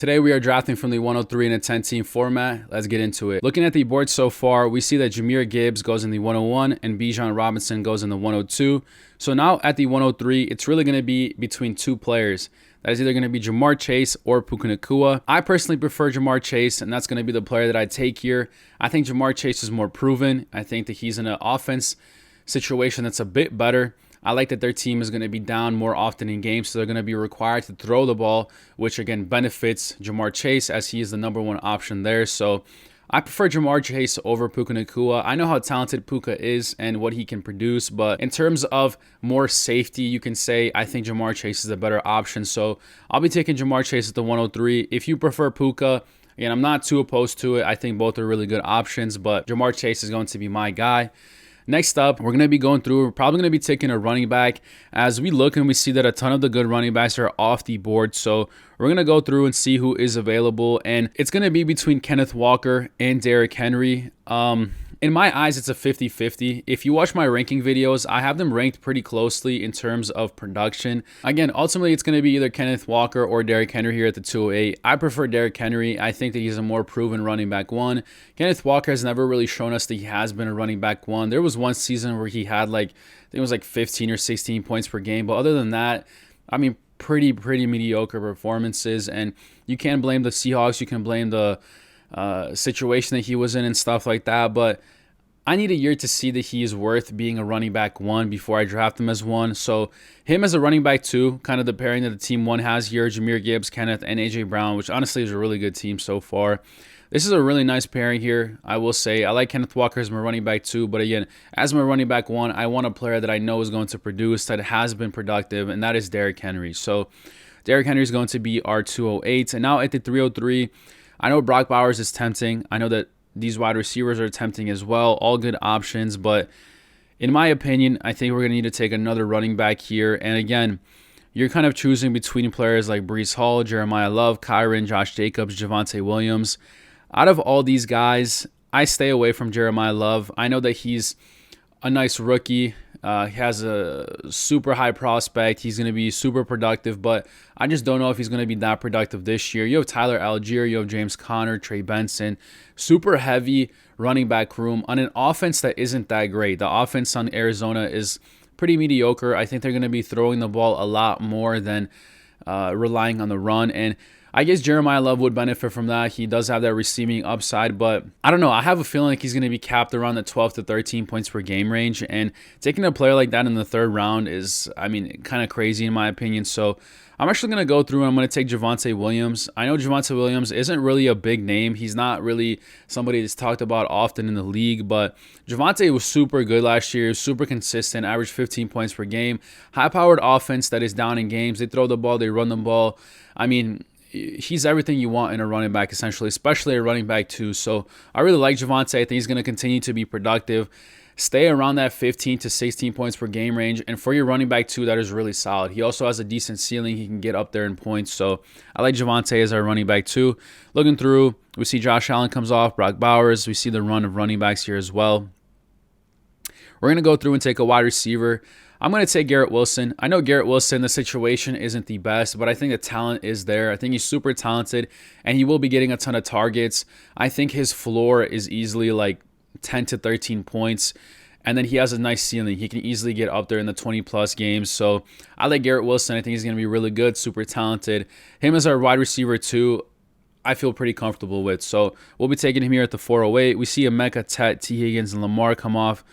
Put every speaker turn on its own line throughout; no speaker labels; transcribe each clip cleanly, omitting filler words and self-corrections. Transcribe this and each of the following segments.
Today we are drafting from the 103 in a 10-team format. Let's get into it. Looking at the board so far, we see that Jahmyr Gibbs goes in the 101 and Bijan Robinson goes in the 102. So now at the 103, it's really going to be between two players. That is either going to be Ja'Marr Chase or Puka Nacua. I personally prefer Ja'Marr Chase, and that's going to be the player that I take here. I think Ja'Marr Chase is more proven. I think that he's in an offense situation that's a bit better. I like that their team is going to be down more often in games, so they're going to be required to throw the ball, which again benefits Ja'Marr Chase as he is the number one option there. So I prefer Ja'Marr Chase over Puka Nacua. I know how talented Puka is and what he can produce, but in terms of more safety, you can say I think Ja'Marr Chase is a better option. So I'll be taking Ja'Marr Chase at the 103. If you prefer Puka, again, I'm not too opposed to it. I think both are really good options, but Ja'Marr Chase is going to be my guy. Next up, we're going to be going through, we're probably going to be taking a running back. As we look and we see that a ton of the good running backs are off the board. So we're going to go through and see who is available. And it's going to be between Kenneth Walker and Derrick Henry. In my eyes, it's a 50-50. If you watch my ranking videos, I have them ranked pretty closely in terms of production. Again, ultimately, it's going to be either Kenneth Walker or Derrick Henry here at the 208. I prefer Derrick Henry. I think that he's a more proven running back one. Kenneth Walker has never really shown us that he has been a running back one. There was one season where he had I think it was 15 or 16 points per game. But other than that, I mean, pretty mediocre performances. And you can't blame the Seahawks. You can blame the situation that he was in and stuff like that, but I need a year to see that he is worth being a running back one before I draft him as one. So him as a running back two, kind of the pairing that the team one has here, Jahmyr Gibbs, Kenneth, and AJ Brown, which honestly is a really good team so far. This is a really nice pairing here, I will say. I like Kenneth Walker as my running back two, but again, as my running back one, I want a player that I know is going to produce, that has been productive, and that is Derrick Henry. So Derrick Henry is going to be our 208. And now at the 303, I know Brock Bowers is tempting. I know that these wide receivers are tempting as well. All good options. But in my opinion, I think we're going to need to take another running back here. And again, you're kind of choosing between players like Breece Hall, Jeremiah Love, Kyron, Josh Jacobs, Javonte Williams. Out of all these guys, I stay away from Jeremiah Love. I know that he's a nice rookie. He has a super high prospect. He's going to be super productive, but I just don't know if he's going to be that productive this year. You have Tyler Algier, you have James Conner, Trey Benson. Super heavy running back room on an offense that isn't that great. The offense on Arizona is pretty mediocre. I think they're going to be throwing the ball a lot more than relying on the run. And I guess Jeremiah Love would benefit from that. He does have that receiving upside, but I don't know. I have a feeling like he's going to be capped around the 12 to 13 points per game range, and taking a player like that in the third round is, kind of crazy in my opinion. So I'm actually going to go through and I'm going to take Javonte Williams. I know Javonte Williams isn't really a big name. He's not really somebody that's talked about often in the league, but Javonte was super good last year, super consistent, averaged 15 points per game. High-powered offense that is down in games. They throw the ball, they run the ball. He's everything you want in a running back, essentially, especially a running back too. So I really like Javonte. I think he's going to continue to be productive. Stay around that 15 to 16 points per game range. And for your running back too, that is really solid. He also has a decent ceiling. He can get up there in points. So I like Javonte as our running back too. Looking through, we see Josh Allen comes off, Brock Bowers. We see the run of running backs here as well. We're going to go through and take a wide receiver. I'm going to take Garrett Wilson. I know Garrett Wilson, the situation isn't the best, but I think the talent is there. I think he's super talented, and he will be getting a ton of targets. I think his floor is easily 10 to 13 points, and then he has a nice ceiling. He can easily get up there in the 20-plus games. So I like Garrett Wilson. I think he's going to be really good, super talented. Him as our wide receiver, too, I feel pretty comfortable with. So we'll be taking him here at the 408. We see Emeka, Tet, T. Higgins, and Lamar come off.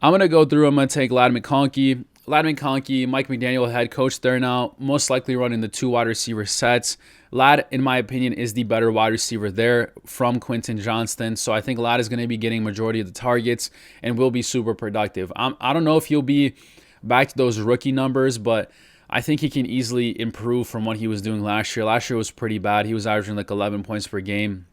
I'm going to go through. I'm going to take Ladd McConkey. Ladd McConkey, Mike McDaniel, head coach there now, most likely running the two wide receiver sets. Ladd, in my opinion, is the better wide receiver there from Quentin Johnston. So I think Ladd is going to be getting majority of the targets and will be super productive. I don't know if he'll be back to those rookie numbers, but I think he can easily improve from what he was doing last year. Last year was pretty bad. He was averaging 11 points per game.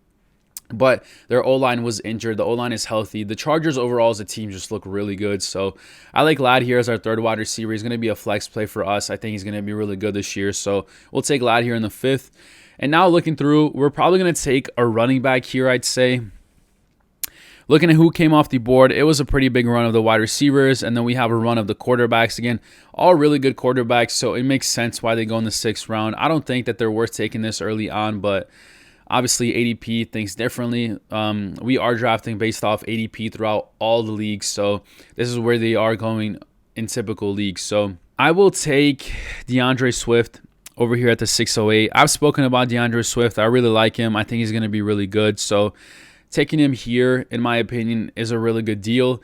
But their O-line was injured. The O-line is healthy. The Chargers overall as a team just look really good. So I like Ladd here as our third wide receiver. He's going to be a flex play for us. I think he's going to be really good this year. So we'll take Ladd here in the 5th. And now looking through, we're probably going to take a running back here, I'd say. Looking at who came off the board, it was a pretty big run of the wide receivers, and then we have a run of the quarterbacks. Again, all really good quarterbacks, so it makes sense why they go in the 6th round. I don't think that they're worth taking this early on, but obviously ADP thinks differently. We are drafting based off ADP throughout all the leagues, so this is where they are going in typical leagues. So I will take DeAndre Swift over here at the 608. I've spoken about DeAndre Swift. I really like him. I think he's going to be really good. So taking him here, in my opinion, is a really good deal.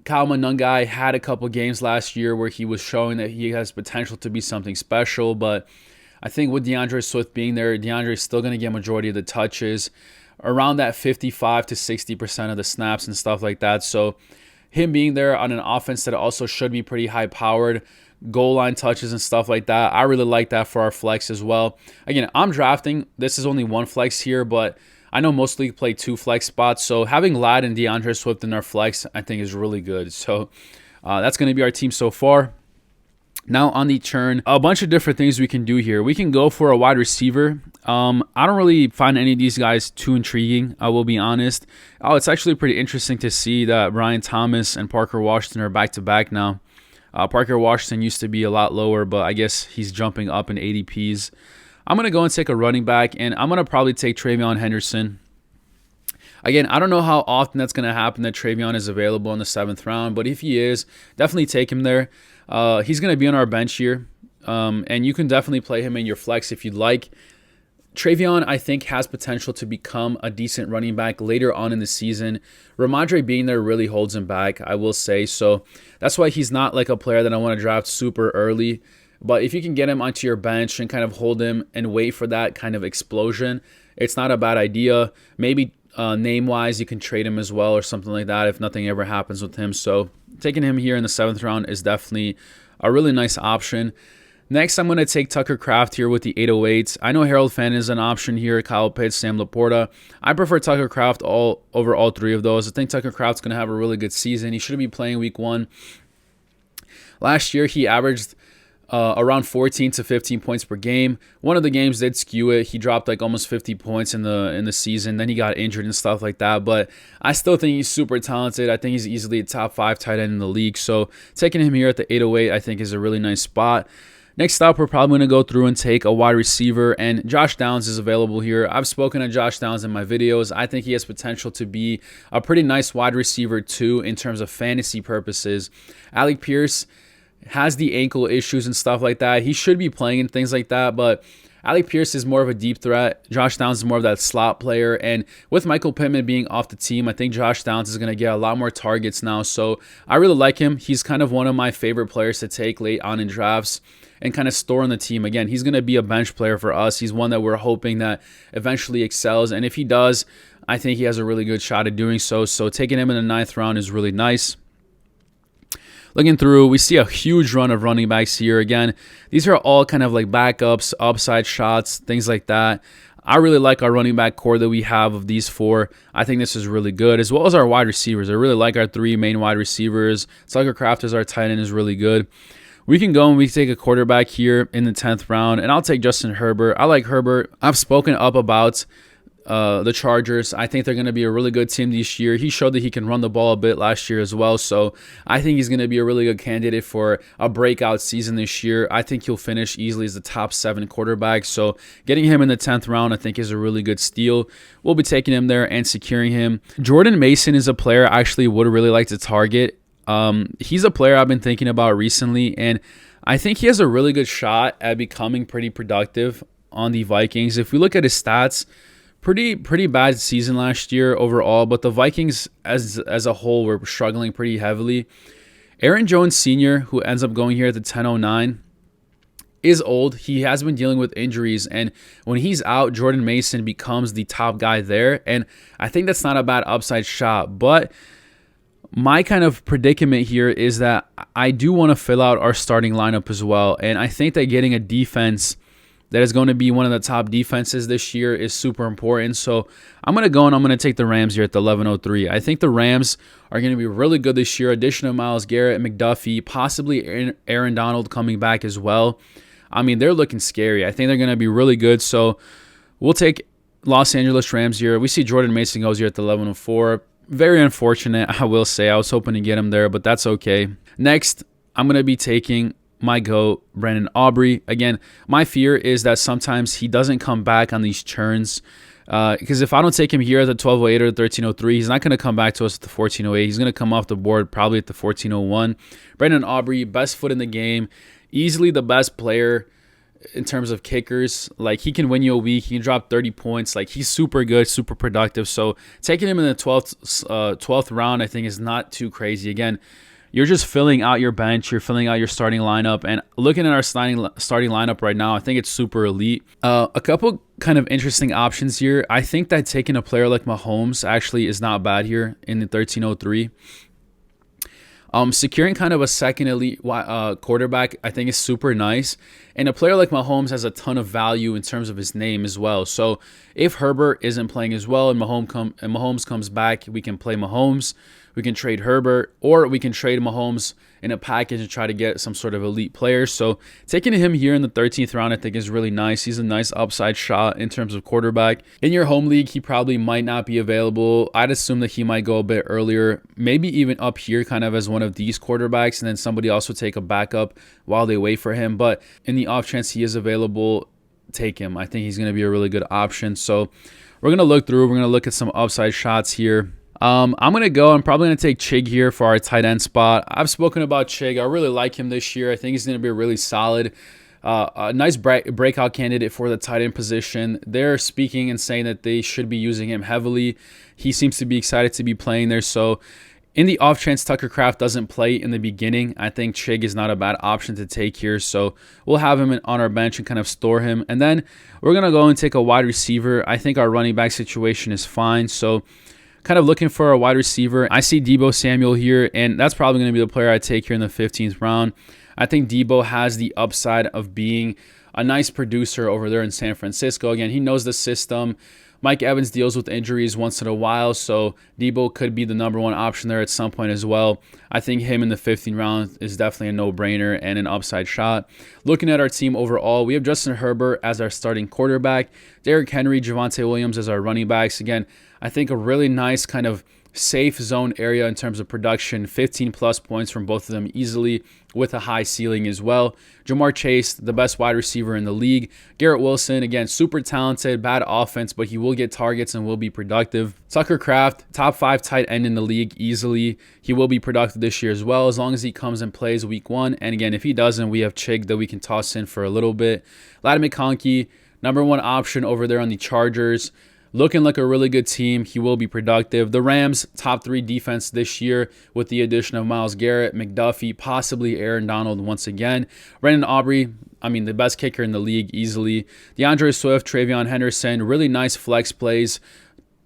Kyle Monangai had a couple games last year where he was showing that he has potential to be something special, but I think with DeAndre Swift being there, DeAndre is still going to get majority of the touches, around that 55 to 60% of the snaps and stuff like that. So him being there on an offense that also should be pretty high-powered, goal line touches and stuff like that, I really like that for our flex as well. Again, I'm drafting. This is only one flex here, but I know most leagues play 2 flex spots, so having Ladd and DeAndre Swift in our flex, I think, is really good. So that's going to be our team so far. Now on the turn, a bunch of different things we can do here. We can go for a wide receiver. I don't really find any of these guys too intriguing, I will be honest. Oh, it's actually pretty interesting to see that Brian Thomas and Parker Washington are back-to-back now. Parker Washington used to be a lot lower, but I guess he's jumping up in ADPs. I'm going to go and take a running back, and I'm going to probably take Travion Henderson. Again, I don't know how often that's going to happen that Travion is available in the 7th round, but if he is, definitely take him there. He's going to be on our bench here, and you can definitely play him in your flex if you'd like. Travion, I think, has potential to become a decent running back later on in the season. Ramondre being there really holds him back, I will say. So that's why he's not like a player that I want to draft super early. But if you can get him onto your bench and kind of hold him and wait for that kind of explosion, it's not a bad idea. Maybe name-wise, you can trade him as well or something like that if nothing ever happens with him. So taking him here in the 7th round is definitely a really nice option. Next, I'm going to take Tucker Kraft here with the 808s. I know Harold Fant is an option here, Kyle Pitts, Sam Laporta. I prefer Tucker Kraft over all 3 of those. I think Tucker Kraft's going to have a really good season. He should be playing week 1. Last year, he averaged around 14 to 15 points per game. One of the games did skew it. He dropped like almost 50 points in the season. Then he got injured and stuff like that. But I still think he's super talented. I think he's easily a top 5 tight end in the league. So taking him here at the 808, I think, is a really nice spot. Next up, we're probably going to go through and take a wide receiver, and Josh Downs is available here. I've spoken to Josh Downs in my videos. I think he has potential to be a pretty nice wide receiver too in terms of fantasy purposes. Alec Pierce has the ankle issues and stuff like that. He should be playing and things like that, but Alec Pierce is more of a deep threat. Josh Downs is more of that slot player, and with Michael Pittman being off the team, I think Josh Downs is going to get a lot more targets now, so I really like him. He's kind of one of my favorite players to take late on in drafts and kind of store on the team. Again, he's going to be a bench player for us. He's one that we're hoping that eventually excels, and if he does, I think he has a really good shot at doing so. So taking him in the 9th round is really nice. Looking through, we see a huge run of running backs here. Again, these are all kind of like backups, upside shots, things like that. I really like our running back core that we have of these 4. I think this is really good, as well as our wide receivers. I really like our 3 main wide receivers. Tucker Kraft as our tight end is really good. We can go and we take a quarterback here in the 10th round, and I'll take Justin Herbert. I like Herbert. I've spoken up about the Chargers. I think they're going to be a really good team this year. He showed that he can run the ball a bit last year as well, so I think he's going to be a really good candidate for a breakout season this year. I think he'll finish easily as the top 7 quarterback, so getting him in the 10th round I think is a really good steal. We'll be taking him there and securing him. Jordan Mason is a player I actually would really like to target. He's a player I've been thinking about recently, and I think he has a really good shot at becoming pretty productive on the Vikings. If we look at his stats, pretty bad season last year overall, but the Vikings as a whole were struggling pretty heavily. Aaron Jones Sr., who ends up going here at the 1009, is old. He has been dealing with injuries, and when he's out, Jordan Mason becomes the top guy there, and I think that's not a bad upside shot. But my kind of predicament here is that I do want to fill out our starting lineup as well, and I think that getting a defense that is going to be one of the top defenses this year is super important. So I'm going to go and I'm going to take the Rams here at the 1103. I think the Rams are going to be really good this year. Addition of Myles Garrett, McDuffie, possibly Aaron Donald coming back as well. I mean, they're looking scary. I think they're going to be really good. So we'll take Los Angeles Rams here. We see Jordan Mason goes here at the 1104. Very unfortunate, I will say. I was hoping to get him there, but that's okay. Next, I'm going to be taking my GOAT, Brandon Aubrey. Again, my fear is that sometimes he doesn't come back on these churns. Because if I don't take him here at the 1208 or the 1303, he's not going to come back to us at the 1408. He's going to come off the board probably at the 1401. Brandon Aubrey, best foot in the game, easily the best player in terms of kickers. Like, he can win you a week. He can drop 30 points. Like, he's super good, super productive. So taking him in the 12th round, I think, is not too crazy. Again, you're just filling out your bench. You're filling out your starting lineup. And looking at our starting lineup right now, I think it's super elite. A couple kind of interesting options here. I think that taking a player like Mahomes actually is not bad here in the 1303. Securing kind of a second elite quarterback, I think, is super nice. And a player like Mahomes has a ton of value in terms of his name as well. So if Herbert isn't playing as well and Mahomes comes back, we can play Mahomes. We can trade Herbert, or we can trade Mahomes in a package and try to get some sort of elite player. So taking him here in the 13th round, I think, is really nice. He's a nice upside shot in terms of quarterback. In your home league, he probably might not be available. I'd assume that he might go a bit earlier, maybe even up here kind of as one of these quarterbacks, and then somebody else will take a backup while they wait for him. But in the off chance he is available, take him. I think he's going to be a really good option. So we're going to look through. We're going to look at some upside shots here. I'm going to go. I'm probably going to take Chig here for our tight end spot. I've spoken about Chig. I really like him this year. I think he's going to be really solid. A nice breakout candidate for the tight end position. They're speaking and saying that they should be using him heavily. He seems to be excited to be playing there. So in the off chance Tucker Kraft doesn't play in the beginning, I think Chig is not a bad option to take here. So we'll have him on our bench and kind of store him. And then we're going to go and take a wide receiver. I think our running back situation is fine. So kind of looking for a wide receiver. I see Deebo Samuel here, and that's probably going to be the player I take here in the 15th round. I think Deebo has the upside of being a nice producer over there in San Francisco. Again, he knows the system. Mike Evans deals with injuries once in a while, so Deebo could be the number one option there at some point as well. I think him in the 15th round is definitely a no-brainer and an upside shot. Looking at our team overall, we have Justin Herbert as our starting quarterback, Derrick Henry, Javonte Williams as our running backs. Again, I think a really nice kind of safe zone area in terms of production, 15 plus points from both of them easily with a high ceiling as well. Jamar Chase, the best wide receiver in the league. Garrett Wilson, again, super talented, bad offense, but he will get targets and will be productive. Tucker Kraft, top 5 tight end in the league easily. He will be productive this year as well, as long as he comes and plays week 1. And again, if he doesn't, we have Chig that we can toss in for a little bit. Ladd McConkey, number 1 option over there on the Chargers. Looking like a really good team. He will be productive. The Rams, top 3 defense this year with the addition of Myles Garrett, McDuffie, possibly Aaron Donald once again. Brandon Aubrey, I mean, the best kicker in the league easily. DeAndre Swift, Travion Henderson, really nice flex plays.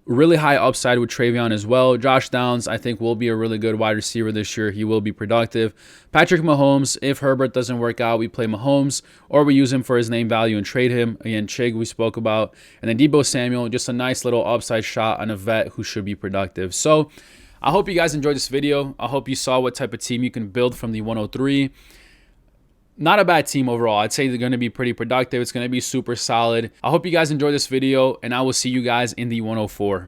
Really high upside with Travion as well. Josh Downs, I think, will be a really good wide receiver this year. He will be productive. Patrick Mahomes, if Herbert doesn't work out, we play Mahomes, or we use him for his name value and trade him. Again, Chig we spoke about. And then Deebo Samuel, just a nice little upside shot on a vet who should be productive. So I hope you guys enjoyed this video. I hope you saw what type of team you can build from the 103. Not a bad team overall. I'd say they're going to be pretty productive. It's going to be super solid. I hope you guys enjoyed this video, and I will see you guys in the 104.